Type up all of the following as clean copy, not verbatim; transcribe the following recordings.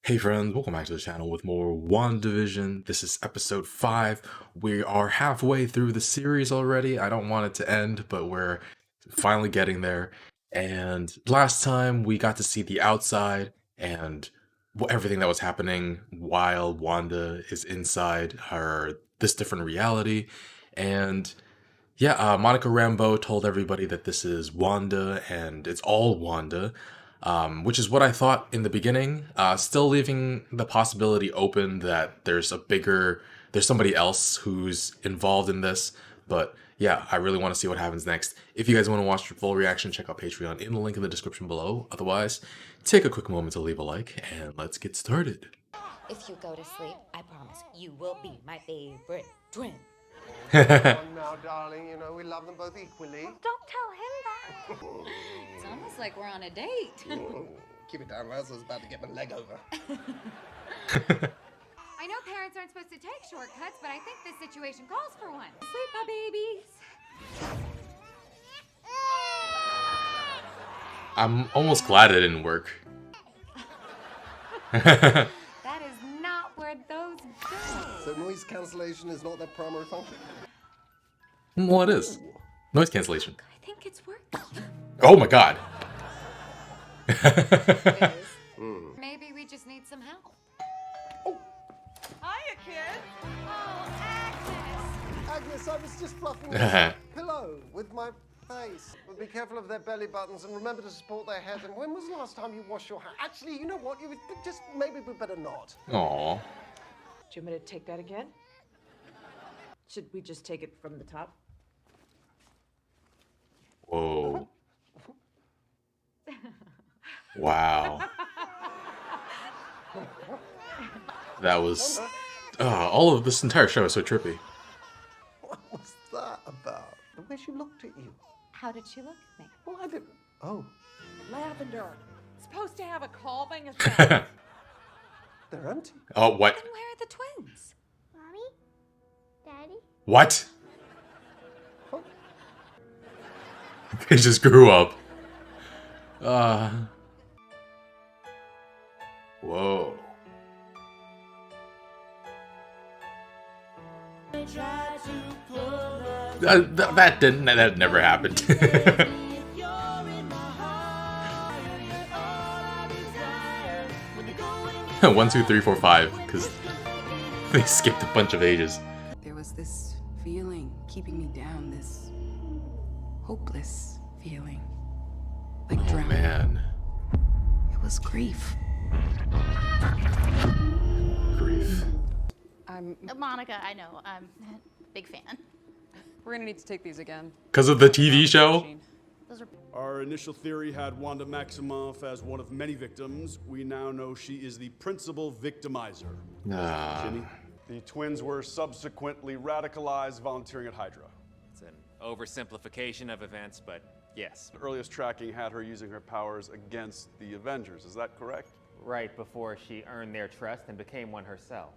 Hey friends, welcome back to the channel with more WandaVision. This is episode 5. We are halfway through the series already. I don't want it to end, but we're finally getting there. And last time we got to see the outside and everything that was happening while Wanda is inside this different reality. And yeah, Monica Rambeau told everybody that this is Wanda and it's all Wanda, which is what I thought in the beginning. Still leaving the possibility open that there's somebody else who's involved in this. But yeah, I really want to see what happens next. If you guys want to watch the full reaction, check out Patreon in the link in the description below. Otherwise, take a quick moment to leave a like and let's get started. If you go to sleep, I promise you will be my favorite twin. Come on now, darling, you know we love them both equally. Don't tell him that. It's almost like we're on a date. Keep it down, Rose. I was about to get my leg over. I know parents aren't supposed to take shortcuts, but I think this situation calls for one. Sleep, my babies. I'm almost glad it didn't work. That is not where those go. So noise cancellation is not their primary function? Well, it is. Noise cancellation. I think it's working. Oh my god. Maybe we just need some help. Hiya, kid. Oh, Agnes. Agnes, I was just fluffing a pillow with my face. But be careful of their belly buttons and remember to support their head. And when was the last time you washed your hair? Actually, you know what? You would just maybe we better not. Aw. Do you want me to take that again? Should we just take it from the top? Whoa. Wow. That was... all of this entire show is so trippy. What was that about? The way she looked at you. How did she look at me? Well, I didn't. Oh, Lavender. Supposed to have a calming effect. they're empty. Oh, what? Then where are the twins? Mommy? Daddy? What? Huh? They just grew up. Whoa. That never happened. 1, 2, 3, 4, 5, because they skipped a bunch of ages. There was this feeling keeping me down, this hopeless feeling. Like Oh drowning. man. It was grief. Grief. Monica, I know. I'm a big fan. We're gonna need to take these again. Because of the TV show? Those are Our initial theory had Wanda Maximoff as one of many victims. We now know she is the principal victimizer. Jimmy. The twins were subsequently radicalized, volunteering at Hydra. It's an oversimplification of events, but yes. The earliest tracking had her using her powers against the Avengers. Is that correct? Right before she earned their trust and became one herself.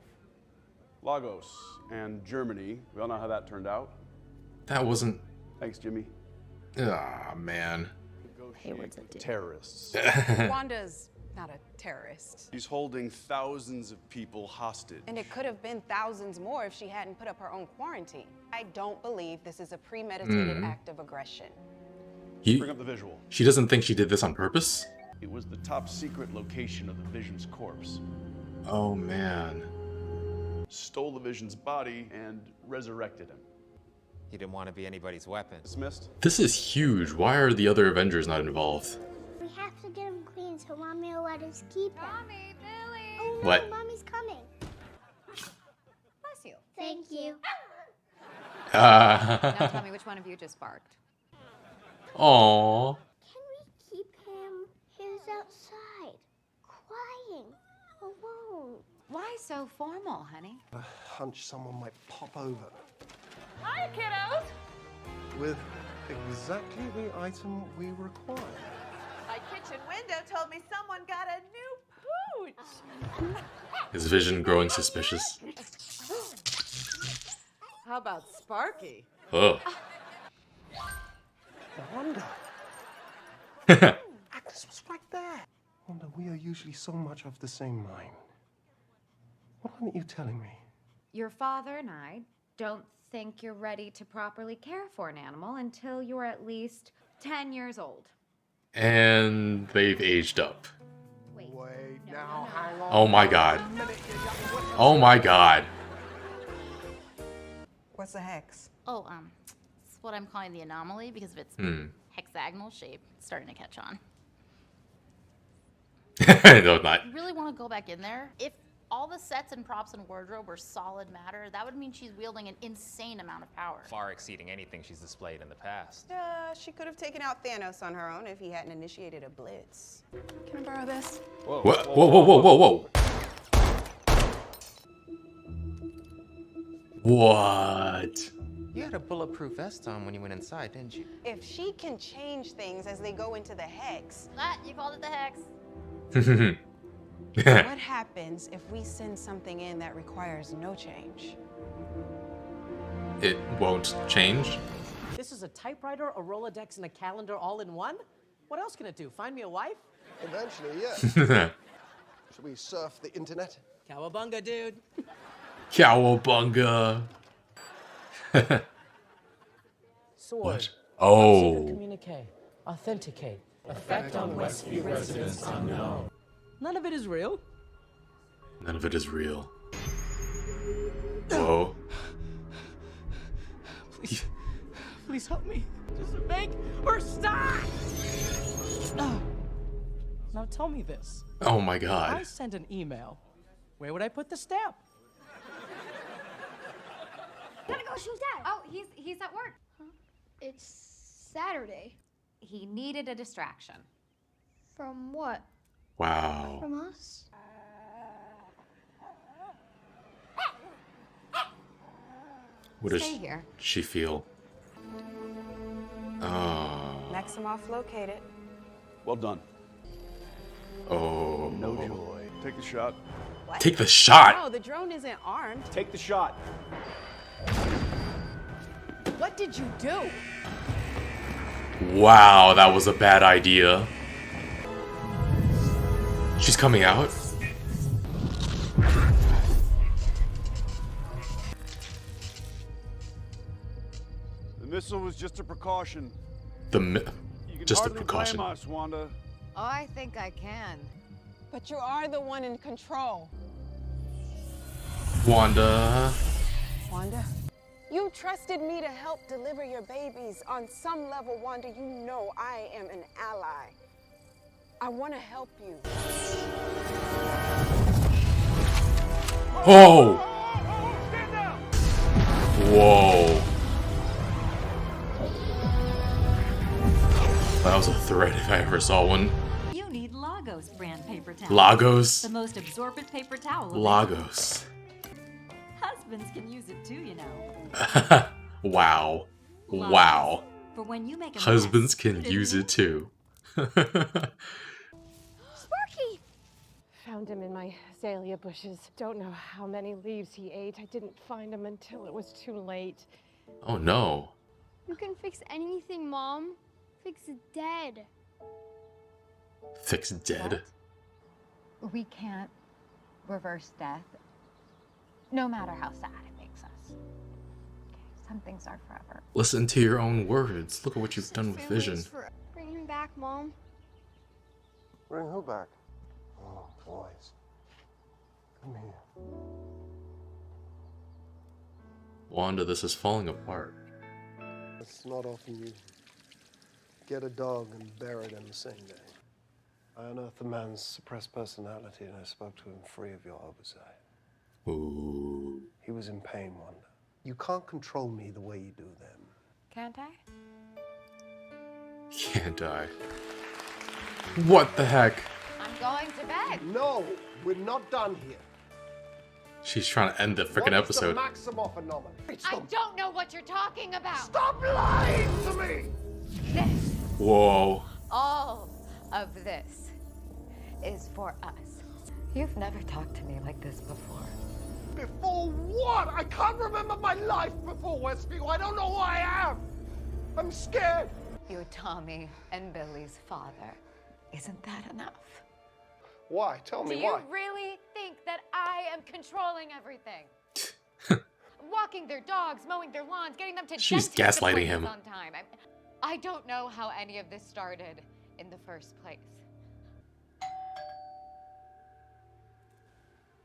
Lagos and Germany. We all know how that turned out. That wasn't... Thanks, Jimmy. Ah, man. Negotiate with terrorists. Wanda's not a terrorist. She's holding thousands of people hostage. And it could have been thousands more if she hadn't put up her own quarantine. I don't believe this is a premeditated act of aggression. Bring up the visual. She doesn't think she did this on purpose? It was the top secret location of the Vision's corpse. Oh, man. Stole the Vision's body and resurrected him. He didn't want to be anybody's weapon. Dismissed? This is huge. Why are the other Avengers not involved? We have to get him clean so Mommy will let us keep him. Mommy, Billy. Oh no, What? Mommy's coming. Bless you. Thank you. Now tell me which one of you just barked. Aww. Can we keep him? He's outside, crying, alone. Why so formal, honey? A hunch someone might pop over Hiya, kiddos. with exactly the item we require. My kitchen window told me someone got a new pooch. Is Vision growing suspicious? How about Sparky? Oh. Wanda. Agnes was right there. Wanda, we owe you usually so much of the same mind. What aren't you telling me? Your father and I don't think you're ready to properly care for an animal until you're at least 10 years old. And they've aged up. Wait, now hang on. Oh my god. Oh my god. What's a hex? Oh, it's what I'm calling the anomaly because of its hexagonal shape. It's starting to catch on. No, not. You really want to go back in there? If all the sets and props and wardrobe were solid matter, that would mean she's wielding an insane amount of power. Far exceeding anything she's displayed in the past. She could have taken out Thanos on her own if he hadn't initiated a blitz. Can I borrow this? Whoa, whoa. What? You had a bulletproof vest on when you went inside, didn't you? If she can change things as they go into the hex, You called it the hex. what happens if we send something in that requires no change? It won't change? This is a typewriter, a Rolodex, and a calendar all in one? What else can it do? Find me a wife? Eventually, yeah. Should we surf the internet? Cowabunga, dude. Cowabunga. Sword. What? Oh. Secret communique. Authenticate. Effect on Westview residents unknown. None of it is real. None of it is real. Whoa. Please help me. Just make her stop! Now tell me this. Oh my If god. I sent an email, where would I put the stamp? Gotta go shoot Dad. Oh, he's at work. It's Saturday. He needed a distraction. From what? Wow. From us? What does Stay here. she feel? Oh. Maximoff located. Well done. Oh. No joy. Take the shot. What? Take the shot. No, the drone isn't armed. Take the shot. What did you do? Wow, that was a bad idea. She's coming out. The missile was just a precaution. The You can just a hardly precaution. blame us, Wanda. Oh, I think I can. But you are the one in control. Wanda. Wanda? You trusted me to help deliver your babies. On some level, Wanda, you know I am an ally. I want to help you. Oh. Whoa. That was a threat if I ever saw one. You need Lagos brand paper towel. Lagos? The most absorbent paper towel. Lagos. Husbands can use it too, you know. Wow. Lagos. Wow. For when you make a Husbands mess, can put it use in it too. Sparky! Found him in my azalea bushes. Don't know how many leaves he ate. I didn't find him until it was too late. Oh no. You can fix anything, Mom. Fix dead. Fix dead. We can't reverse death, no matter how sad it makes us. Okay, some things are forever. Listen to your own words. Look at what you've done with Vision. Bring him back, Mom. Bring who back? Oh, boys. Come here. Wanda, this is falling apart. It's not often you get a dog and bury it in the same day. I unearthed the man's suppressed personality and I spoke to him free of your oversight. Ooh. He was in pain, Wanda. You can't control me the way you do them. Can't I? Can't I? What the heck? I'm going to bed. No, we're not done here. She's trying to end the freaking What is episode. the Maximoff anomaly? I don't know what you're talking about. Stop lying to me! This, Whoa. all of this, is for us. You've never talked to me like this before. Before what? I can't remember my life before Westview. I don't know who I am. I'm scared. You're Tommy and Billy's father. Isn't that enough? Why? Tell me Do why. you really think that I am controlling everything? Walking their dogs, mowing their lawns, getting them to She's dentist gaslighting appointments him. on time. I don't know how any of this started in the first place.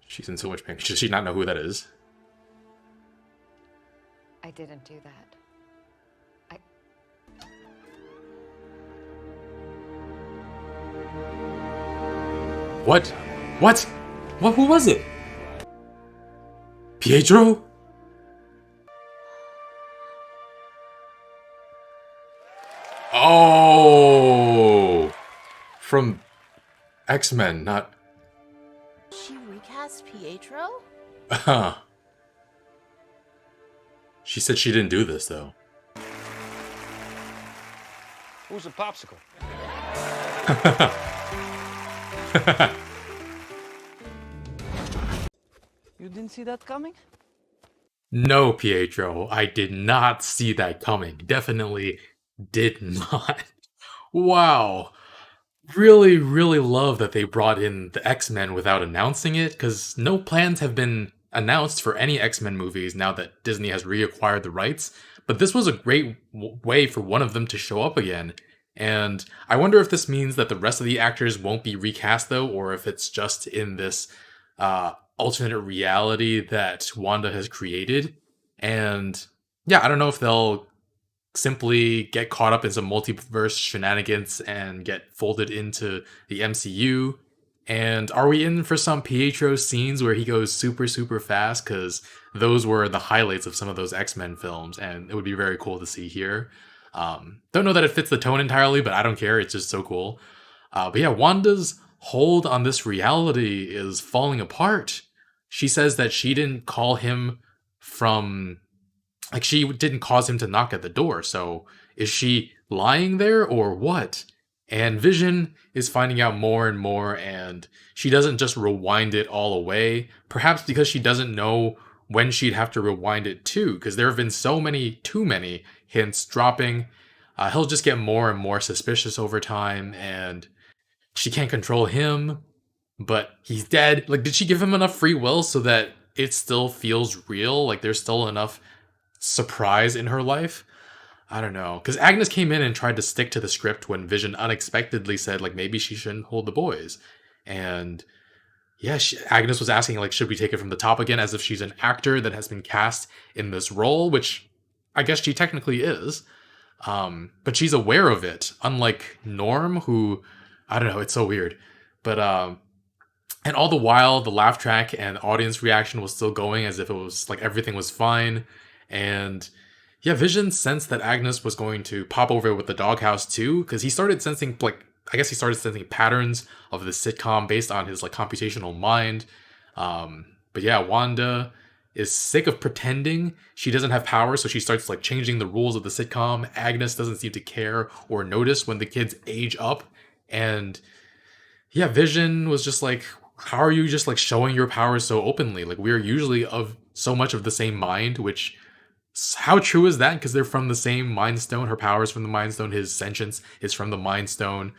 She's in so much pain. Does she not know who that is? I didn't do that. What? What? What? Who was it? Pietro? Oh! From X-Men, not... She recast Pietro? Huh. She said she didn't do this, though. Who's a popsicle? You didn't see that coming? No, Pietro, I did not see that coming. Definitely did not. Wow. Really, really love that they brought in the X-Men without announcing it, because no plans have been announced for any X-Men movies now that Disney has reacquired the rights. But this was a great way for one of them to show up again. And I wonder if this means that the rest of the actors won't be recast, though, or if it's just in this alternate reality that Wanda has created. And yeah, I don't know if they'll simply get caught up in some multiverse shenanigans and get folded into the MCU. And are we in for some Pietro scenes where he goes super, super fast? Because those were the highlights of some of those X-Men films, and it would be very cool to see here. Don't know that it fits the tone entirely, but I don't care. It's just so cool. But yeah, Wanda's hold on this reality is falling apart. She says that she didn't call him from... Like, she didn't cause him to knock at the door, so is she lying there or what? And Vision is finding out more and more, and she doesn't just rewind it all away, perhaps because she doesn't know when she'd have to rewind it too, because there have been too many hints dropping. He'll just get more and more suspicious over time, and she can't control him, but he's dead. Like, did she give him enough free will so that it still feels real? Like, there's still enough surprise in her life? I don't know, because Agnes came in and tried to stick to the script when Vision unexpectedly said, like, maybe she shouldn't hold the boys. And yeah, Agnes was asking, like, should we take it from the top again, as if she's an actor that has been cast in this role, which I guess she technically is. But she's aware of it, unlike Norm, who, I don't know, it's so weird. But, and all the while, the laugh track and audience reaction was still going as if it was, like, everything was fine. And yeah, Vision sensed that Agnes was going to pop over with the doghouse too, because he started sensing, like, I guess he started sensing patterns of the sitcom based on his, like, computational mind. But yeah, Wanda is sick of pretending she doesn't have power, so she starts, like, changing the rules of the sitcom. Agnes doesn't seem to care or notice when the kids age up. And yeah, Vision was just like, how are you just, like, showing your powers so openly? Like, we're usually of so much of the same mind, which... How true is that? Because they're from the same Mind Stone. Her power is from the Mind Stone. His sentience is from the Mind Stone.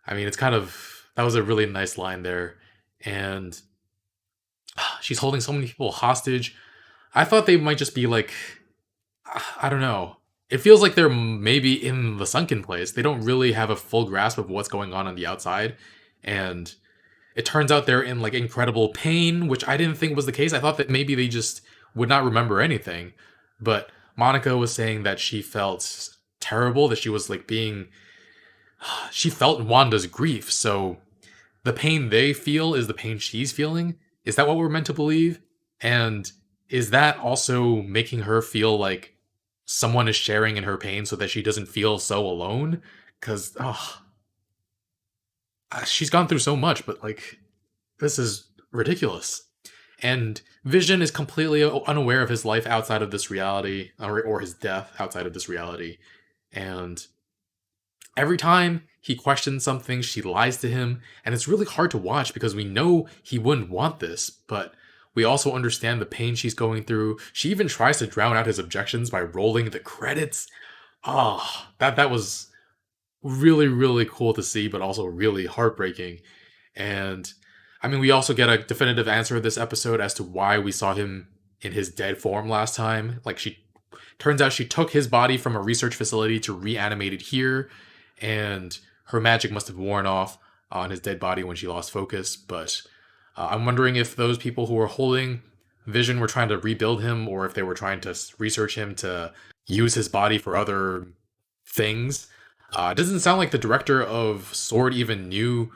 I mean, it's kind of... That was a really nice line there. And she's holding so many people hostage. I thought they might just be like... I don't know. It feels like they're maybe in the sunken place. They don't really have a full grasp of what's going on the outside. And it turns out they're in, like, incredible pain, which I didn't think was the case. I thought that maybe they just would not remember anything. But Monica was saying that she felt terrible, that she was, like, being... She felt Wanda's grief, so the pain they feel is the pain she's feeling? Is that what we're meant to believe? And is that also making her feel like someone is sharing in her pain so that she doesn't feel so alone? Because, she's gone through so much, but, like, this is ridiculous. And Vision is completely unaware of his life outside of this reality, or his death outside of this reality. And every time he questions something, she lies to him. And it's really hard to watch because we know he wouldn't want this, but we also understand the pain she's going through. She even tries to drown out his objections by rolling the credits. That was really, really cool to see, but also really heartbreaking. And I mean, we also get a definitive answer this episode as to why we saw him in his dead form last time. Like, turns out she took his body from a research facility to reanimate it here, and her magic must have worn off on his dead body when she lost focus. But I'm wondering if those people who were holding Vision were trying to rebuild him, or if they were trying to research him to use his body for other things. It doesn't sound like the director of S.W.O.R.D. even knew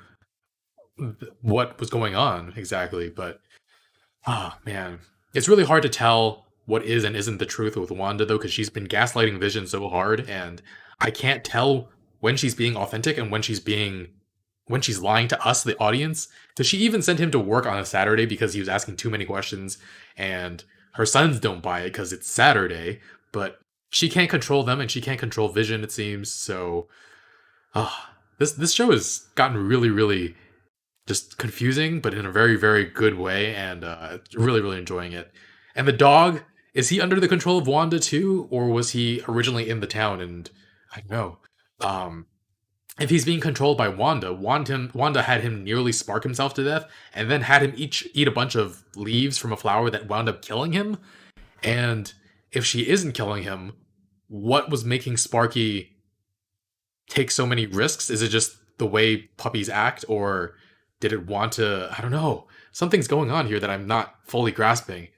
what was going on exactly, but man, it's really hard to tell what is and isn't the truth with Wanda though, because she's been gaslighting Vision so hard, and I can't tell when she's being authentic and when she's lying to us, the audience. Does she even send him to work on a Saturday because he was asking too many questions, and her sons don't buy it because it's Saturday, but she can't control them and she can't control Vision, it seems. So this show has gotten really, really just confusing, but in a very, very good way, and really, really enjoying it. And the dog, is he under the control of Wanda too, or was he originally in the town? And I don't know. If he's being controlled by Wanda had him nearly spark himself to death, and then had him eat a bunch of leaves from a flower that wound up killing him. And if she isn't killing him, what was making Sparky take so many risks? Is it just the way puppies act, or did it want to? I don't know. Something's going on here that I'm not fully grasping.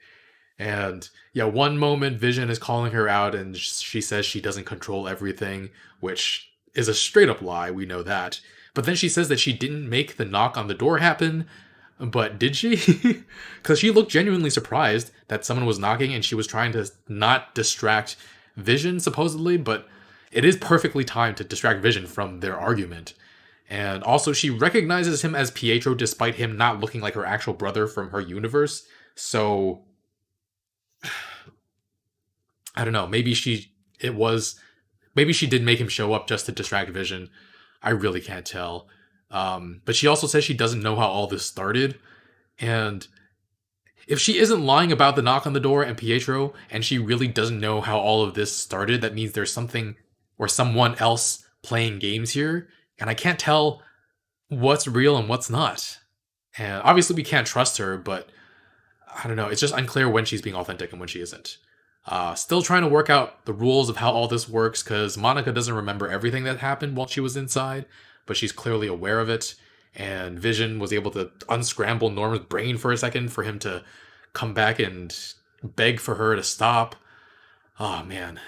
And yeah, one moment Vision is calling her out and she says she doesn't control everything, which is a straight up lie. We know that. But then she says that she didn't make the knock on the door happen. But did she? Because she looked genuinely surprised that someone was knocking and she was trying to not distract Vision, supposedly. But it is perfectly timed to distract Vision from their argument. And also, she recognizes him as Pietro despite him not looking like her actual brother from her universe. So, I don't know. Maybe she did make him show up just to distract Vision. I really can't tell. But she also says she doesn't know how all this started. And if she isn't lying about the knock on the door and Pietro, and she really doesn't know how all of this started, that means there's something or someone else playing games here. And I can't tell what's real and what's not. And obviously we can't trust her, but I don't know. It's just unclear when she's being authentic and when she isn't. Still trying to work out the rules of how all this works, because Monica doesn't remember everything that happened while she was inside, but she's clearly aware of it. And Vision was able to unscramble Norm's brain for a second for him to come back and beg for her to stop. Oh man.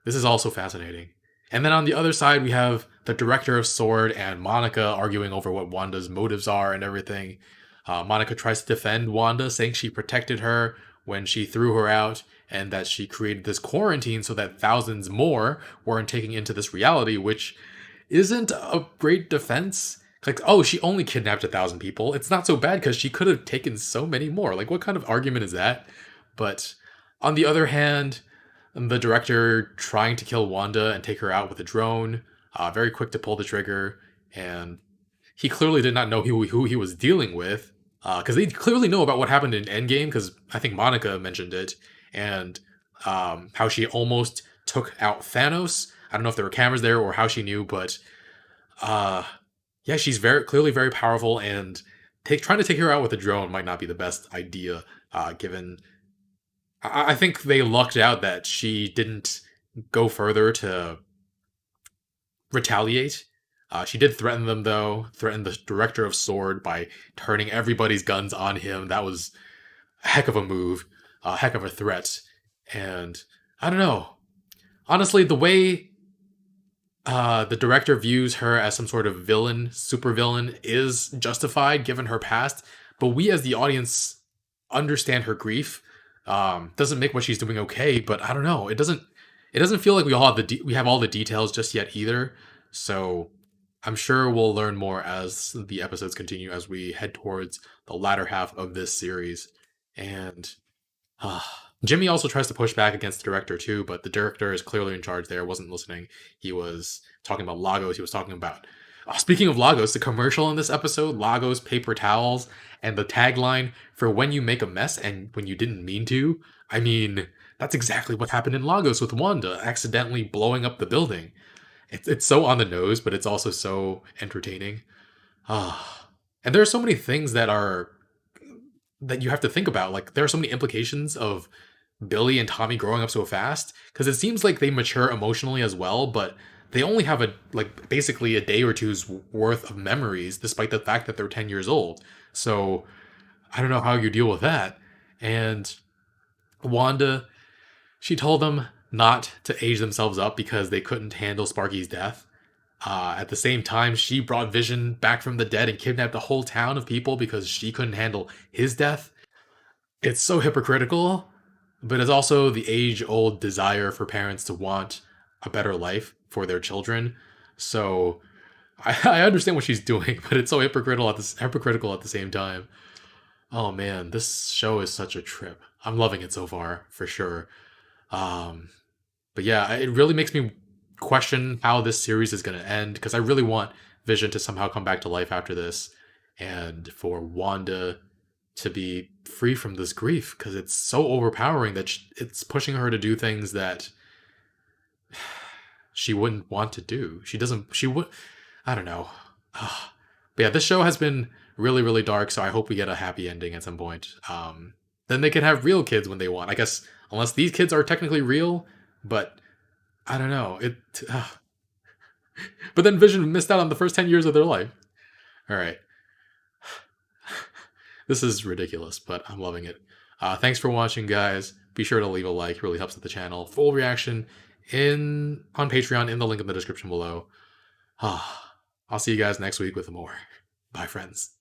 This is also fascinating. And then on the other side, we have the director of S.W.O.R.D. and Monica arguing over what Wanda's motives are and everything. Monica tries to defend Wanda, saying she protected her when she threw her out, and that she created this quarantine so that thousands more weren't taking into this reality, which isn't a great defense. Like, oh, she only kidnapped 1,000 people. It's not so bad because she could have taken so many more. Like, what kind of argument is that? But on the other hand, the director trying to kill Wanda and take her out with a drone, very quick to pull the trigger, and he clearly did not know who he was dealing with, because they clearly know about what happened in Endgame, because I think Monica mentioned it, and how she almost took out Thanos. I don't know if there were cameras there or how she knew, but yeah, she's clearly very powerful, and trying to take her out with a drone might not be the best idea, given... I think they lucked out that she didn't go further to retaliate. She did threaten them, though. Threatened the director of S.W.O.R.D. by turning everybody's guns on him. That was a heck of a move. A heck of a threat. And I don't know. Honestly, the way the director views her as some sort of villain, supervillain, is justified given her past. But we as the audience understand her grief. Doesn't make what she's doing okay, but I don't know. It doesn't feel like we have all the details just yet either. So I'm sure we'll learn more as the episodes continue, as we head towards the latter half of this series. And Jimmy also tries to push back against the director too, but the director is clearly in charge there, wasn't listening. He was talking about Lagos. He was talking about... speaking of Lagos, the commercial in this episode, Lagos paper towels, and the tagline for when you make a mess and when you didn't mean to. I mean, that's exactly what happened in Lagos with Wanda, accidentally blowing up the building. It's so on the nose, but it's also so entertaining. And And there are so many things that you have to think about. Like, there are so many implications of Billy and Tommy growing up so fast, because it seems like they mature emotionally as well, but they only have basically a day or two's worth of memories, despite the fact that they're 10 years old. So I don't know how you deal with that. And Wanda, she told them not to age themselves up because they couldn't handle Sparky's death. At the same time, she brought Vision back from the dead and kidnapped a whole town of people because she couldn't handle his death. It's so hypocritical, but it's also the age-old desire for parents to want a better life for their children. So I understand what she's doing, but it's so hypocritical at the same time. Oh man, this show is such a trip. I'm loving it so far, for sure. But yeah, it really makes me question how this series is going to end, because I really want Vision to somehow come back to life after this, and for Wanda to be free from this grief, because it's so overpowering that it's pushing her to do things that she wouldn't want to do. I don't know. But yeah, this show has been really, really dark, so I hope we get a happy ending at some point. Then they can have real kids when they want. I guess, unless these kids are technically real, but I don't know. But then Vision missed out on the first 10 years of their life. All right. This is ridiculous, but I'm loving it. Thanks for watching, guys. Be sure to leave a like. It really helps with the channel. Full reaction on Patreon in the link in the description below. I'll see you guys next week with more. Bye, friends.